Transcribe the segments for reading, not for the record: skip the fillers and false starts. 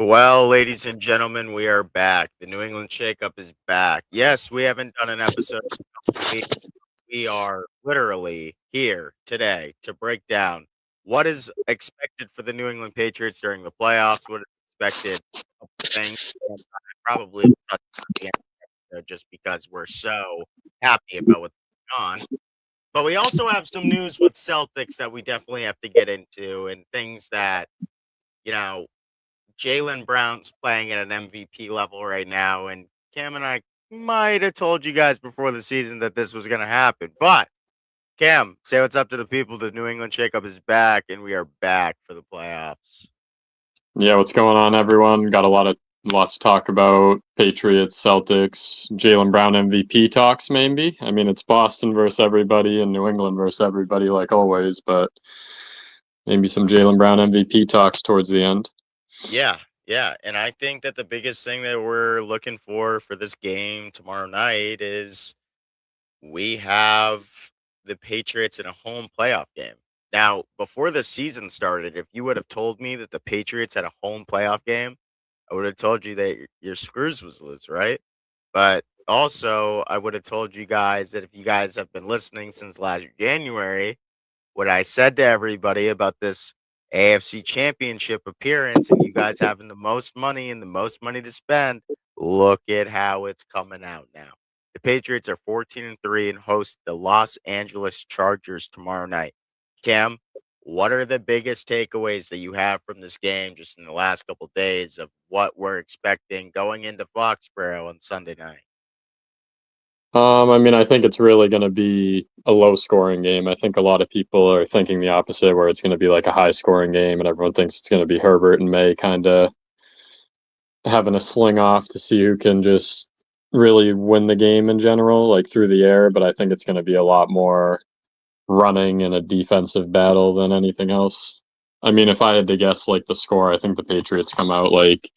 Well, ladies and gentlemen, we are back. The New England Shakeup is back. Yes, we haven't done an episode in a couple weeks. We are literally here today to break down what is expected for the New England Patriots during the playoffs, what is expected, a couple things, and I probably will touch on at the end just because we're so happy about what's going on. But we also have some news with Celtics that we definitely have to get into and things that, you know, Jalen Brown's playing at an MVP level right now, and Cam and I might have told you guys before the season that this was going to happen. But Cam, say what's up to the people. The New England Shakeup is back, and we are back for the playoffs. Yeah, what's going on, everyone? Got lots to talk about. Patriots, Celtics, Jalen Brown MVP talks, maybe. I mean, it's Boston versus everybody and New England versus everybody, like always, but maybe some Jalen Brown MVP talks towards the end. Yeah, and I think that the biggest thing that we're looking for this game tomorrow night is we have the Patriots in a home playoff game. Now, before the season started, if you would have told me that the Patriots had a home playoff game, I would have told you that your screws was loose, right? But also, I would have told you guys that if you guys have been listening since last January, what I said to everybody about this AFC Championship appearance and you guys having the most money and the most money to spend, look at how it's coming out now. The Patriots are 14-3 and host the Los Angeles Chargers tomorrow night. Cam, what are the biggest takeaways that you have from this game just in the last couple days of what we're expecting going into Foxborough on Sunday night? I mean, I think it's really going to be a low scoring game. I think a lot of people are thinking the opposite, where it's going to be like a high scoring game, and everyone thinks it's going to be Herbert and May kind of having a sling off to see who can just really win the game in general, like through the air. But I think it's going to be a lot more running and a defensive battle than anything else. I mean, if I had to guess like the score, I think the Patriots come out like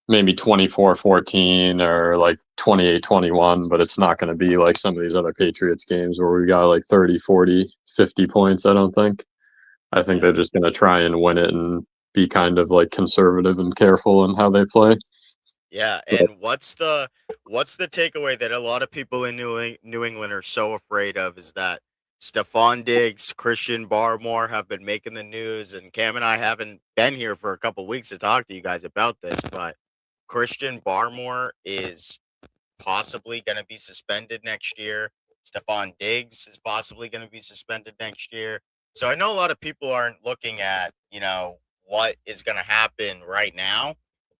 maybe 24-14 or like 28-21, but it's not going to be like some of these other Patriots games where we got like 30, 40, 50 points, I don't think. I think Yeah. they're just going to try and win it and be kind of like conservative and careful in how they play. Yeah, But and what's the takeaway that a lot of people in New England are so afraid of is that Stephon Diggs, Christian Barmore have been making the news, and Cam and I haven't been here for a couple weeks to talk to you guys about this, but Christian Barmore is possibly going to be suspended next year. Stephon Diggs is possibly going to be suspended next year. So I know a lot of people aren't looking at, what is going to happen right now,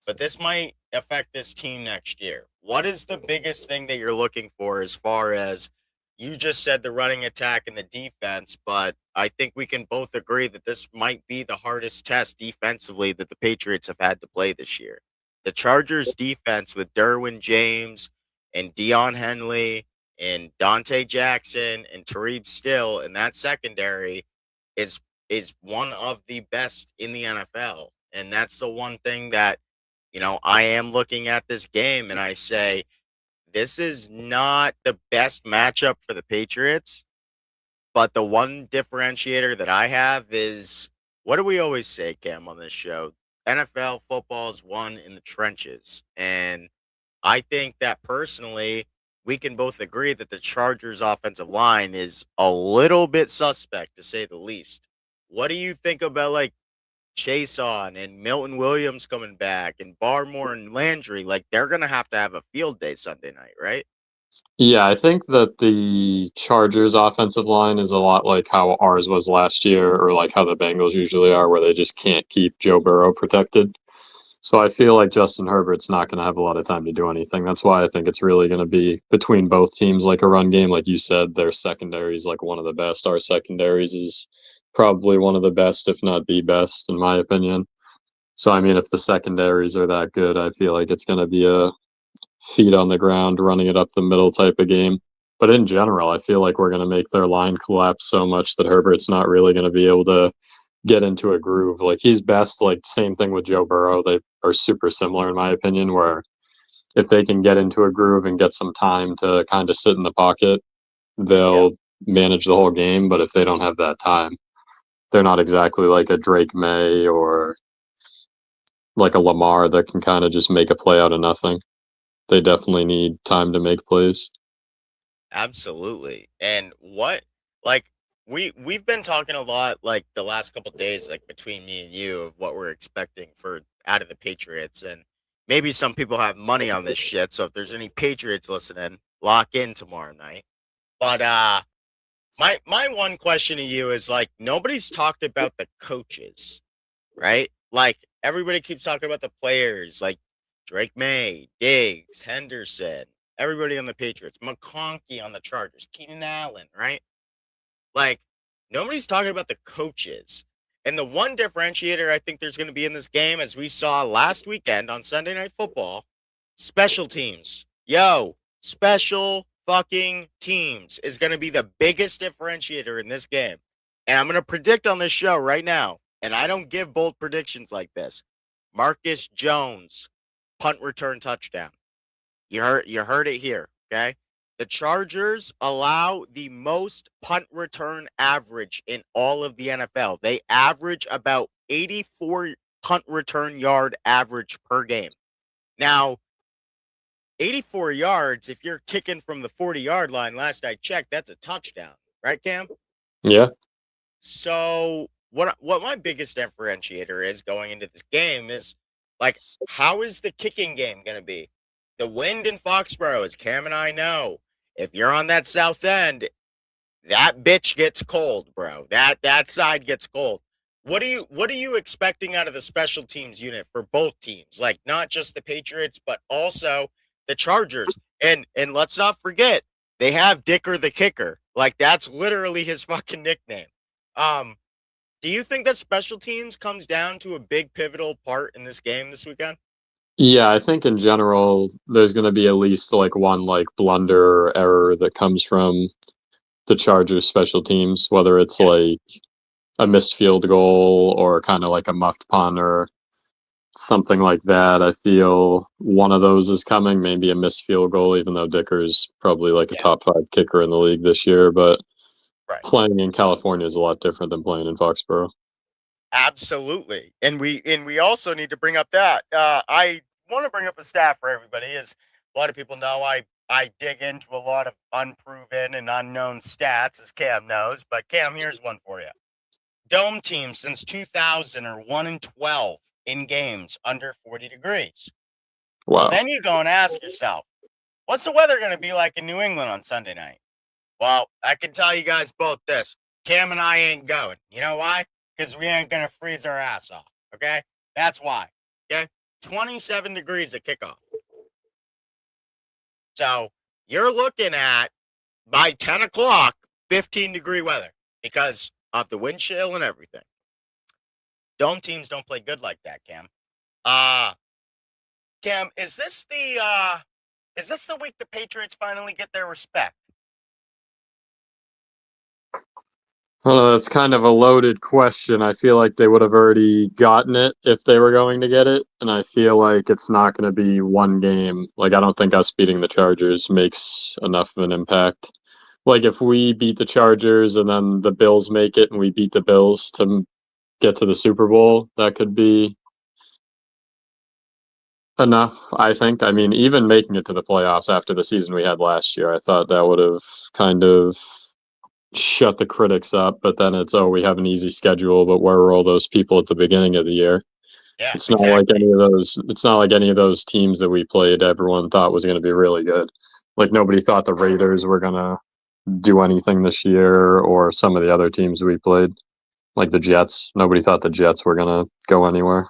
but this might affect this team next year. What is the biggest thing that you're looking for as far as you just said the running attack and the defense, but I think we can both agree that this might be the hardest test defensively that the Patriots have had to play this year. The Chargers defense with Derwin James and Dion Henley and Dante Jackson and Tariq Still and that secondary is is one of the best in the NFL. And that's the one thing that, I am looking at this game and I say, this is not the best matchup for the Patriots. But the one differentiator that I have is what do we always say, Cam, on this show? NFL football is won in the trenches. And I think that personally, we can both agree that the Chargers' offensive line is a little bit suspect, to say the least. What do you think about like Chase on and Milton Williams coming back and Barmore and Landry? Like they're gonna have a field day Sunday night, right? yeah, I think that the Chargers offensive line is a lot like how ours was last year, or like how the Bengals usually are, where they just can't keep Joe Burrow protected. So I feel like Justin Herbert's not going to have a lot of time to do anything. That's why I think it's really going to be between both teams like a run game. Like you said, their secondary is like one of the best. Our secondaries is probably one of the best, if not the best, in my opinion. So I mean, if the secondaries are that good, I feel like it's going to be a feet on the ground, running it up the middle type of game. But in general, I feel like we're going to make their line collapse so much that Herbert's not really going to be able to get into a groove. Like he's best, like same thing with Joe Burrow. They are super similar in my opinion, where if they can get into a groove and get some time to kind of sit in the pocket, Yeah. they'll manage the whole game. But if they don't have that time, they're not exactly like a Drake May or like a Lamar that can kind of just make a play out of nothing. They definitely need time to make plays. Absolutely. And what like we've been talking a lot like the last couple days like between me and you of what we're expecting for out of the Patriots, and maybe some people have money on this shit, so if there's any Patriots listening, lock in tomorrow night. But my one question to you is like nobody's talked about the coaches, right? Like everybody keeps talking about the players, like Drake May, Diggs, Henderson, everybody on the Patriots, McConkey on the Chargers, Keenan Allen, right? Like nobody's talking about the coaches. And the one differentiator I think there's going to be in this game, as we saw last weekend on Sunday Night Football, special teams. Yo, special fucking teams is going to be the biggest differentiator in this game. And I'm going to predict on this show right now, and I don't give bold predictions like this. Marcus Jones, punt return touchdown. You heard it here, okay? The Chargers allow the most punt return average in all of the NFL. They average about 84 punt return yard average per game. Now, 84 yards, if you're kicking from the 40-yard line, last I checked, that's a touchdown, right, Cam? Yeah. So what my biggest differentiator is going into this game is like how is the kicking game going to be? The wind in Foxborough, as Cam and I know, if you're on that south end, that bitch gets cold, bro. That side gets cold. What are you expecting out of the special teams unit for both teams? Like not just the Patriots, but also the Chargers. And let's not forget, they have Dicker the Kicker. Like that's literally his fucking nickname. Um, do you think that special teams comes down to a big pivotal part in this game this weekend? Yeah, I think in general there's going to be at least like one like blunder or error that comes from the Chargers special teams, whether it's Yeah, like a missed field goal or kind of like a muffed punt or something like that. I feel one of those is coming, maybe a missed field goal, even though Dicker's probably like a yeah, top 5 kicker in the league this year. But right. playing in California is a lot different than playing in Foxborough. Absolutely. And we also need to bring up that I want to bring up a stat for everybody is a lot of people know I dig into a lot of unproven and unknown stats as Cam knows, but Cam, here's one for you. Dome teams since 2000 are 1-12 in games under 40 degrees. Well, Wow. then you go and ask yourself, what's the weather going to be like in New England on Sunday night? Well, I can tell you guys both this. Cam and I ain't going. You know why? Because we ain't going to freeze our ass off. Okay? That's why. Okay? 27 degrees at kickoff. So you're looking at, by 10 o'clock, 15-degree weather because of the wind chill and everything. Dome teams don't play good like that, Cam. Cam, is this the week the Patriots finally get their respect? Well, that's kind of a loaded question. I feel like they would have already gotten it if they were going to get it, and I feel like it's not going to be one game. Like, I don't think us beating the Chargers makes enough of an impact. Like, if we beat the Chargers and then the Bills make it and we beat the Bills to get to the Super Bowl, that could be enough, I think. I mean, even making it to the playoffs after the season we had last year, I thought that would have kind of shut the critics up, but then it's, oh, we have an easy schedule, but where were all those people at the beginning of the year? Yeah, It's not like exactly. any of those teams that we played everyone thought was going to be really good. Like nobody thought the Raiders were going to do anything this year or some of the other teams we played, like the Jets. Nobody thought the Jets were going to go anywhere.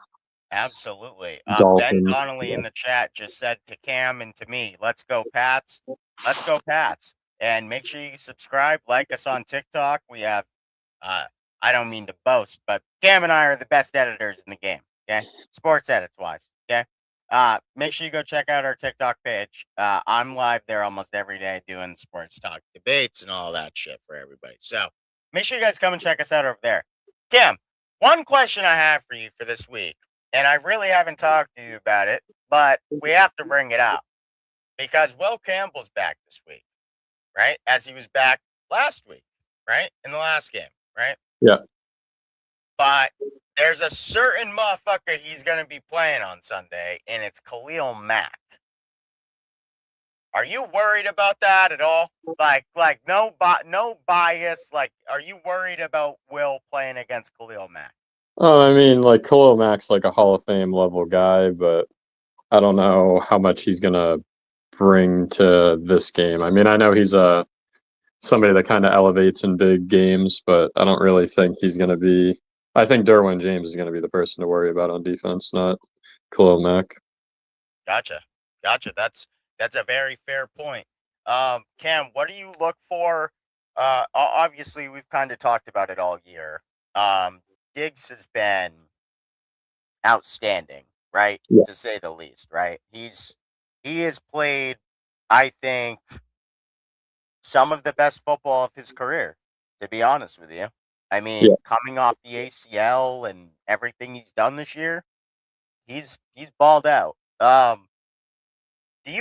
Absolutely. Ben Dolphins. Donnelly in the chat just said to Cam and to me, let's go, Pats. Let's go, Pats. And make sure you subscribe, like us on TikTok. We have, uh, I don't mean to boast, but Cam and I are the best editors in the game. Okay. Sports edits wise. Okay. Make sure you go check out our TikTok page. I'm live there almost every day doing sports talk debates and all that shit for everybody. So make sure you guys come and check us out over there. Cam, one question I have for you for this week, and I really haven't talked to you about it, but we have to bring it up because Will Campbell's back this week, right? As he was back last week, right? In the last game, right? Yeah. but there's a certain motherfucker he's going to be playing on Sunday, and it's Khalil Mack. Are you worried about that at all? Like no bias. Like, are you worried about Will playing against Khalil Mack? Oh, I mean, like Khalil Mack's like a Hall of Fame level guy, but I don't know how much he's gonna bring to this game. I mean, I know he's somebody that kind of elevates in big games, but I don't really think he's gonna be. I think Derwin James is gonna be the person to worry about on defense, not Khalil Mack. Gotcha, gotcha. That's a very fair point. Cam, what do you look for? Obviously, we've kind of talked about it all year. Diggs has been outstanding, right? Yeah. To say the least, right? He has played, I think, some of the best football of his career, to be honest with you. I Yeah. mean, coming off the ACL and everything he's done this year, he's balled out. Do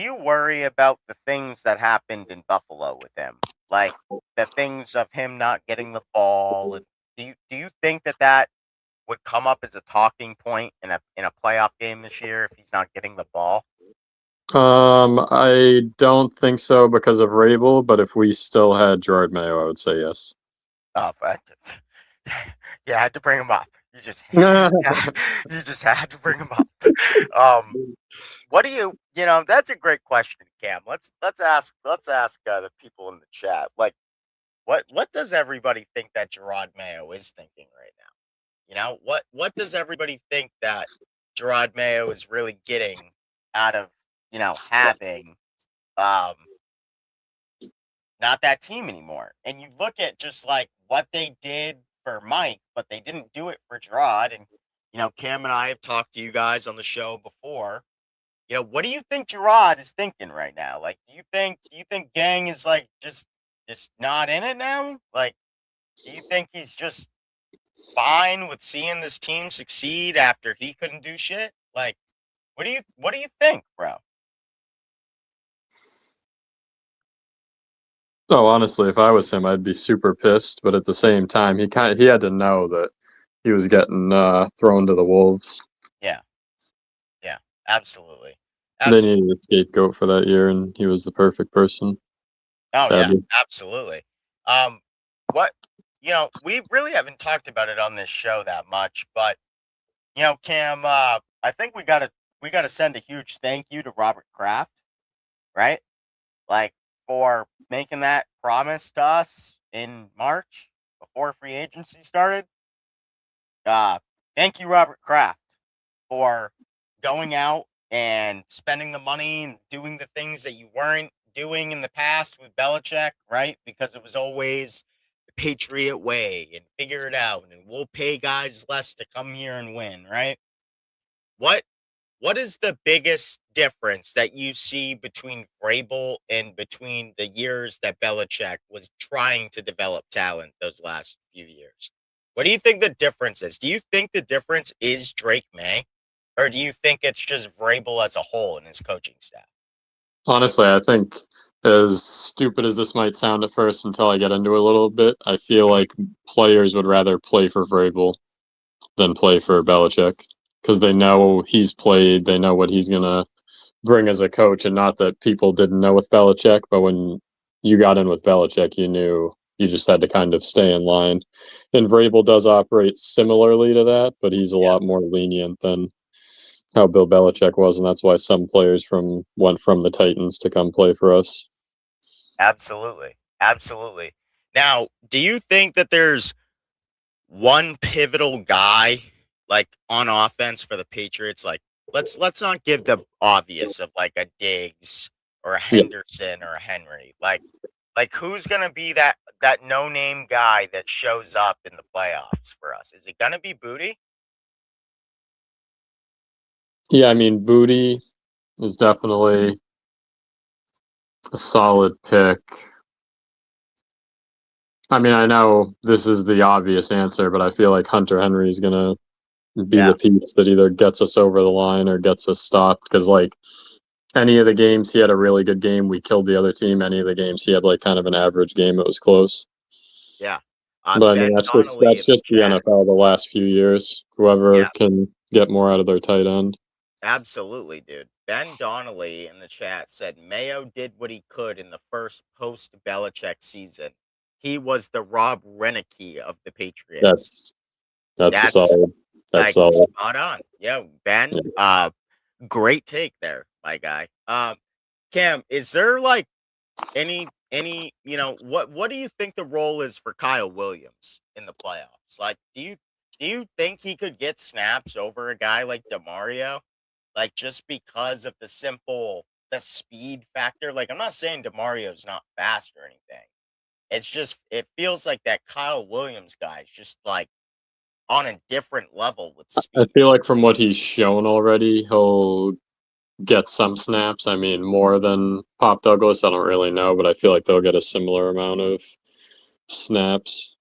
you worry about the things that happened in Buffalo with him? Like the things of him not getting the ball, and do you think that would come up as a talking point in a playoff game this year if he's not getting the ball? I don't think so because of Rabel, but if we still had Gerard Mayo, I would say yes. Oh, but you had to bring him up. You just had to bring him up. Um, what do that's a great question, Cam. Let's ask the people in the chat. Like, what does everybody think that Gerard Mayo is thinking right now? What does everybody think that Gerard Mayo is really getting out of having um not that team anymore? And you look at just like what they did for Mike, but they didn't do it for Gerard. And Cam and I have talked to you guys on the show before. What do you think Gerard is thinking right now? Like, do you think Gang is like just not in it now? Like, do you think he's just fine with seeing this team succeed after he couldn't do shit? Like, what do you think, bro? No, honestly, if I was him, I'd be super pissed. But at the same time, he had to know that he was getting thrown to the wolves. Yeah, yeah, absolutely, They absolutely. needed a scapegoat for that year, and he was the perfect person. Oh yeah, Sadly, absolutely. Um, what we really haven't talked about it on this show that much, but Cam, I think we gotta send a huge thank you to Robert Kraft, right? Like, for making that promise to us in March before free agency started. Uh, Thank you, Robert Kraft, for going out and spending the money and doing the things that you weren't doing in the past with Belichick, right? Because it was always the Patriot way and figure it out, and we'll pay guys less to come here and win, right? What what is the biggest difference that you see between Vrabel and between the years that Belichick was trying to develop talent those last few years? What do you think the difference is? Do you think the difference is Drake May? Or do you think it's just Vrabel as a whole and his coaching staff? honestly, I think as stupid as this might sound at first, until I get into it a little bit, I feel Mhm. like players would rather play for Vrabel than play for Belichick because they know he's played, they know what he's gonna bring as a coach, and not that people didn't know with Belichick, but when you got in with Belichick, you knew you just had to kind of stay in line. And Vrabel does operate similarly to that, but he's a Yeah, lot more lenient than how Bill Belichick was, and that's why some players from went from the Titans to come play for us. absolutely. Absolutely. Now, do you think that there's one pivotal guy like on offense for the Patriots? Like, let's not give the obvious of like a Diggs or a Yeah, Henderson or a Henry. Like who's gonna be that no name guy that shows up in the playoffs for us? Is it gonna be Booty? yeah. I mean, Booty is definitely a solid pick. I mean, I know this is the obvious answer, but I feel like Hunter Henry is gonna be Yeah, the piece that either gets us over the line or gets us stopped. Because like any of the games he had a really good game, we killed the other team. Any of the games he had like kind of an average game, it was close. yeah. But I mean, Ben Donnelly that's in the just the chat. NFL the last few years. Whoever Yeah, can get more out of their tight end. absolutely, dude. Ben Donnelly in the chat said Mayo did what he could in the first post Belichick season. He was the Rob Renicky of the Patriots. That's that's a That's solid. That's like solid. spot on. Yeah, Ben. Yeah. Great take there, my guy. Cam, is there like any what do you think the role is for Kyle Williams in the playoffs? Like, do you think he could get snaps over a guy like DeMario? Like, just because of the speed factor? Like, I'm not saying DeMario's not fast or anything. It's just it feels like that Kyle Williams guy is just like on a different level with I speed. feel like from what he's shown already, he'll get some snaps. I mean, more than Pop Douglas, I don't really know, but I feel like they'll get a similar amount of snaps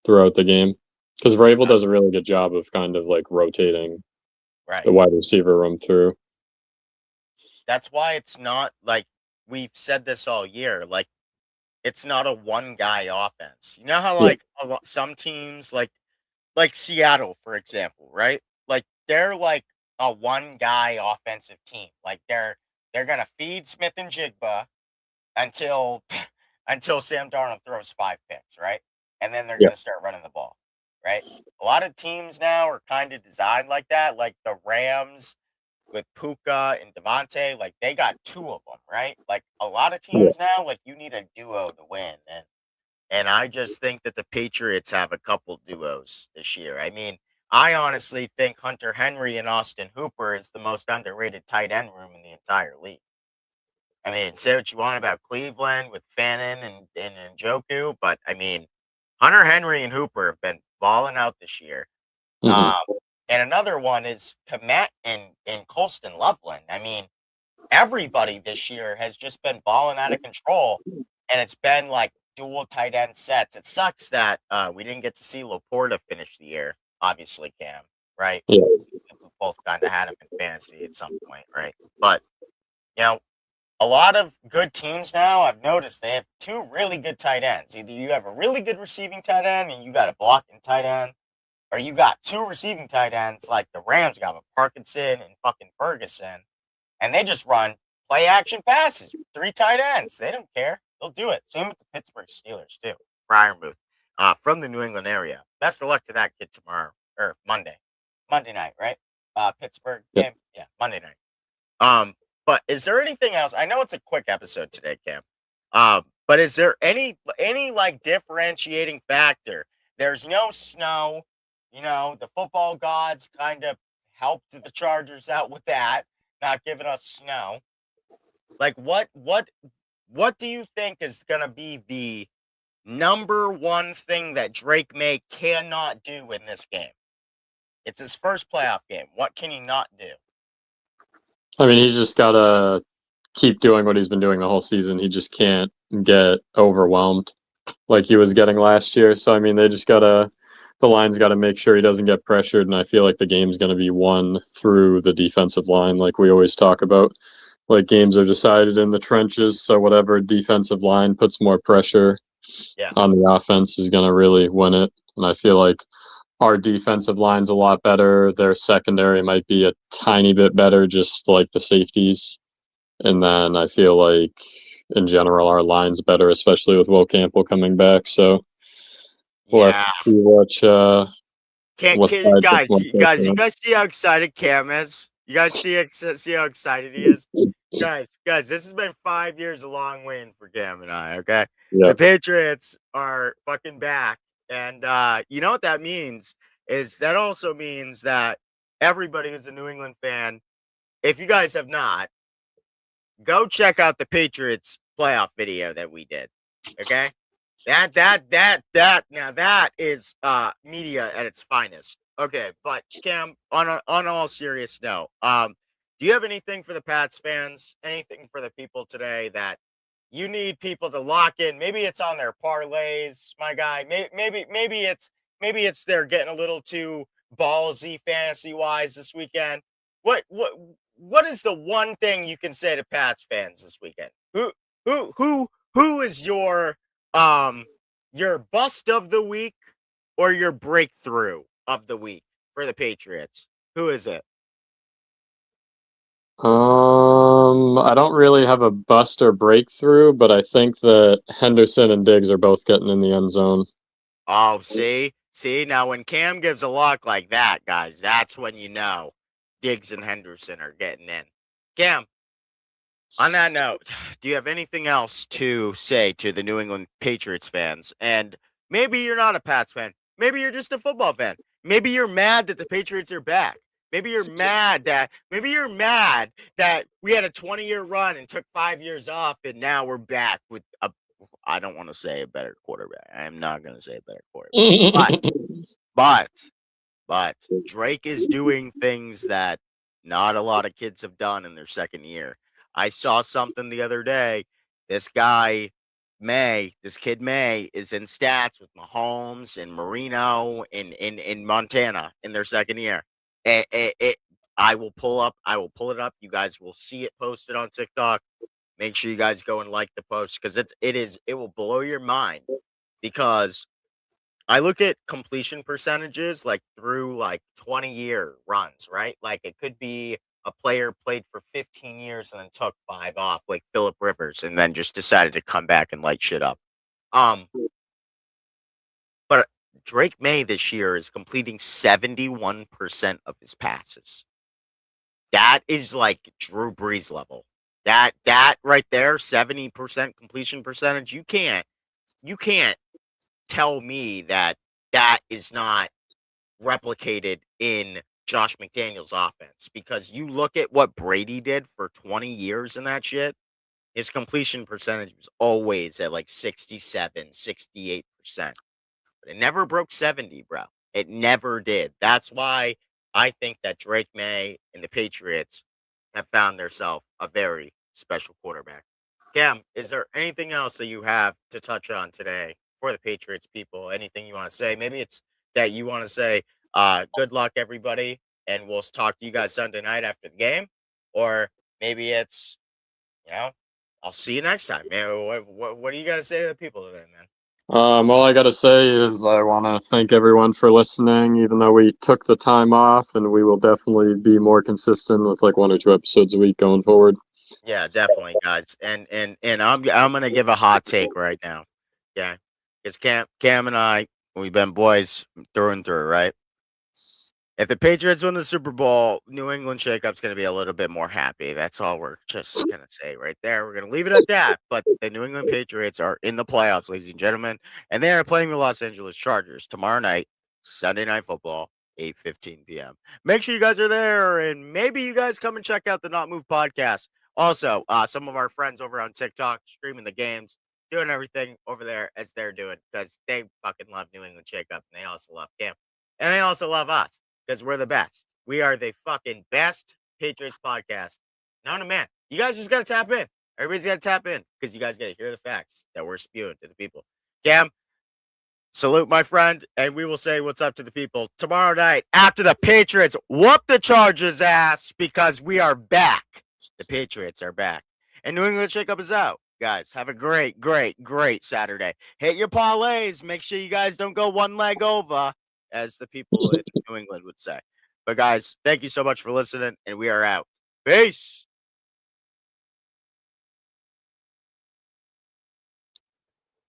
throughout the game. Because Vrabel Uh, does a really good job of kind of like rotating Right. the wide receiver room through. That's why it's not like we've said this all year. Like, it's not a one guy offense. You know how Yeah, like some teams like Seattle, for example, right? Like they're like a one guy offensive team. Like they're gonna feed Smith and Jigba until until Sam Darnold throws 5 picks, right? And then they're yeah, gonna start running the ball, right? A lot of teams now are kind of designed like that, like the Rams with Puka and Devontae, like they got two of them, right? Like a lot of yeah. teams now, like you need a duo to win, and I just think that the Patriots have a couple duos this year. I mean, I honestly think Hunter Henry and Austin Hooper is the most underrated tight end room in the entire league. I mean, say what you want about Cleveland with Fannin and Njoku, but I mean, Hunter Henry and Hooper have been balling out this year. Hmm. Um, and another one is Komet and Colston Loveland. I mean, everybody this year has just been balling out of control, and it's been like dual tight end sets. It sucks that we didn't get to see Laporta finish the year, obviously, Cam, right? Yeah. We both kind of had him in fantasy at some point, right? But, you know, a lot of good teams now, I've noticed they have two really good tight ends. Either you have a really good receiving tight end and you got a blocking tight end, or you got two receiving tight ends like the Rams got with Parkinson and fucking Ferguson, and they just run play action passes, three tight ends. They don't care. They'll do it. Same with the Pittsburgh Steelers too. Brian Booth, from the New England area. Best of luck to that kid tomorrow or Monday night, right? Pittsburgh Yeah. game, yeah, Monday night. But is there anything else? I know it's a quick episode today, Cam. But is there any like differentiating factor? There's no snow. You know, the football gods kind of helped the Chargers out with that, not giving us snow. Like what do you think is gonna be the number one thing that Drake May cannot do in this game? It's his first playoff game. What can he not do? I mean, he's just gotta keep doing what he's been doing the whole season. He just can't get overwhelmed like he was getting last year. So I mean, the line's gotta make sure he doesn't get pressured, and I feel like the game's gonna be won through the defensive line, like we always talk about. Like games are decided in the trenches, so whatever defensive line puts more pressure Yeah. on the offense is gonna really win it. And I feel like our defensive line's a lot better. Their secondary might be a tiny bit better, just like the safeties. And then I feel like in general our line's better, especially with Will Campbell coming back. So we'll have Yeah. to see what side gets more pressure You on. guys see how excited Cam is? You guys see how excited he is? Guys, this has been 5 years a long waiting for Cam and I, okay? Yeah. The Patriots are fucking back. And you know what that means? Is that also means that everybody who's a New England fan, if you guys have not, go check out the Patriots playoff video that we did. Okay? That now that is media at its finest. Okay, but Cam, on all serious note, do you have anything for the Pats fans? Anything for the people today that you need people to lock in? Maybe it's on their parlays, my guy. Maybe it's they're getting a little too ballsy fantasy wise this weekend. What is the one thing you can say to Pats fans this weekend? Who is your um your bust of the week or your breakthrough of the week for the Patriots? Who is it? I don't really have a bust or breakthrough, but I think that Henderson and Diggs are both getting in the end zone. Oh, see, now when Cam gives a lock like that, guys, that's when you know Diggs and Henderson are getting in. Cam, on that note, do you have anything else to say to the New England Patriots fans? And maybe you're not a Pats fan. Maybe you're just a football fan. Maybe you're mad that the Patriots are back. Maybe you're mad that we had a 20-year run and took 5 years off and now we're back with a I don't want to say a better quarterback. I am not going to say a better quarterback. But but but Drake is doing things that not a lot of kids have done in their second year. I saw something the other day. This guy, this kid May, is in stats with Mahomes and Marino in Montana in their second year. I will pull it up. You guys will see it posted on TikTok. Make sure you guys go and like the post because it will blow your mind because I look at completion percentages like through like 20-year runs, right? Like it could be a player played for 15 years and then took 5 off, like Philip Rivers, and then just decided to come back and light shit up. Um, but Drake May this year is completing 71% of his passes. That is like Drew Brees level. That right there, 70% completion percentage. You can't tell me that that is not replicated in Josh McDaniels' offense because you look at what Brady did for 20 years in that shit, his completion percentage was always at like 67, 68%. But it never broke 70, bro. It never did. That's why I think that Drake May and the Patriots have found themselves a very special quarterback. Cam, is there anything else that you have to touch on today for the Patriots people? Anything you want to say? Maybe it's that you want to say, good luck, everybody, and we'll talk to you guys Sunday night after the game. Or maybe it's, you know, I'll see you next time, man. What do you got to say to the people today, man? All I gotta say is I want to thank everyone for listening, even though we took the time off, and we will definitely be more consistent with like 1 or 2 episodes a week going forward. Yeah, definitely, guys. And I'm gonna give a hot take right now. Yeah, because Cam and I, we've been boys through and through, right? If the Patriots win the Super Bowl, New England shakeup's going to be a little bit more happy. That's all we're just going to say right there. We're going to leave it at that. But the New England Patriots are in the playoffs, ladies and gentlemen, and they are playing the Los Angeles Chargers tomorrow night, Sunday Night Football, 8:15 p.m. Make sure you guys are there, and maybe you guys come and check out the Not Move podcast. Also, some of our friends over on TikTok streaming the games, doing everything over there as they're doing because they fucking love New England shakeup, and they also love Cam, and they also love us because we're the best. We are the fucking best Patriots podcast. No, no, man. You guys just got to tap in. Everybody's got to tap in because you guys got to hear the facts that we're spewing to the people. Cam, salute, my friend, and we will say what's up to the people tomorrow night after the Patriots whoop the Chargers' ass because we are back. The Patriots are back. And New England Shakeup is out. Guys, have a great, great, great Saturday. Hit your parlays. Make sure you guys don't go one leg over, as the people in New England would say. But guys, thank you so much for listening, and we are out. Peace.